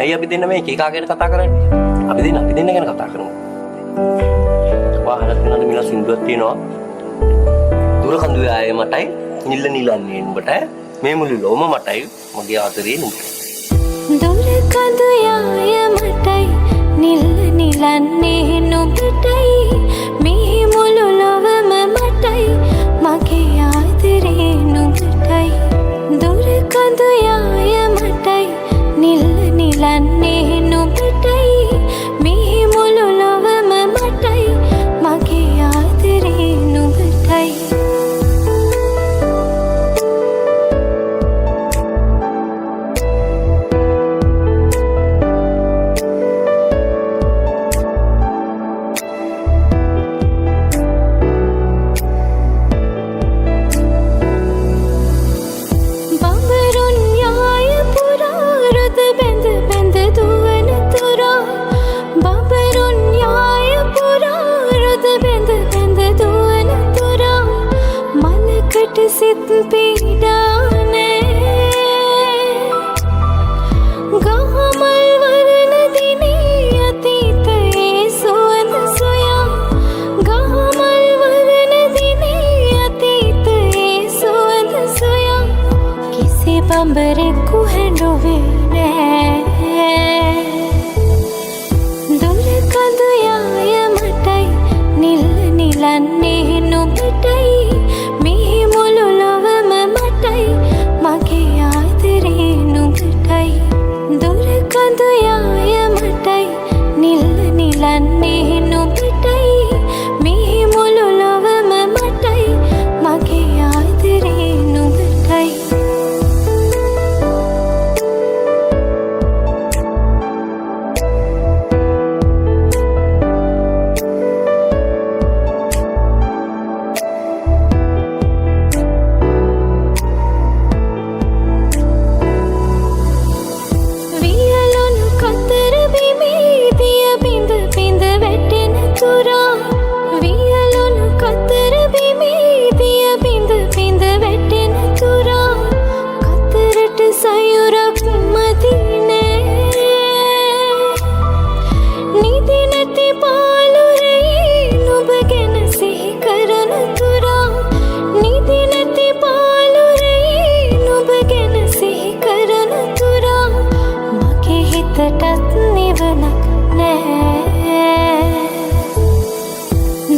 ඇයි අපි දෙන්න මේ කීකා ගැන කතා කරන්නේ? අපි දෙන්න ගැන කතා කරමු. වාහනත් වෙනද මිලා සින්දුවක් තියෙනවා. දුර කඳුවේ ආයේ මටයි නිල්ල නිලන්නේ නුඹට මේ මුළු ලෝම මටයි මගේ ආදරේ නුඹට. දුර කඳුවේ මටයි නිල්ල නිලන්නේ නුඹටයි මේ මුළු ලොවම මටයි මගේ ආදරේ නුඹටයි. දුර කඳුවේ මටයි නිල්ල නිලන්නේ නුඹටයි මේ මුළු ලොවම මටයි මගේ ආදරේ නුඹටයි. सित पीड़ाने गामल वरन दिनी अतीत सुवन सोया गामल वरन दिनी अतीत सुवन सोया किसी बंबरे को हैंडोवे ने दुर कदुया मटाई नील नीलने नुबटाई मगे आदरे नुबटाई. दुर कदुया मटाई नील नीलने नुबटाई मे मुलु लवम मटाई मगे आदरे नुबटाई.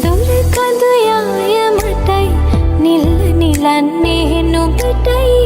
दुर कदुया मटाई नील नीलने नुबटाई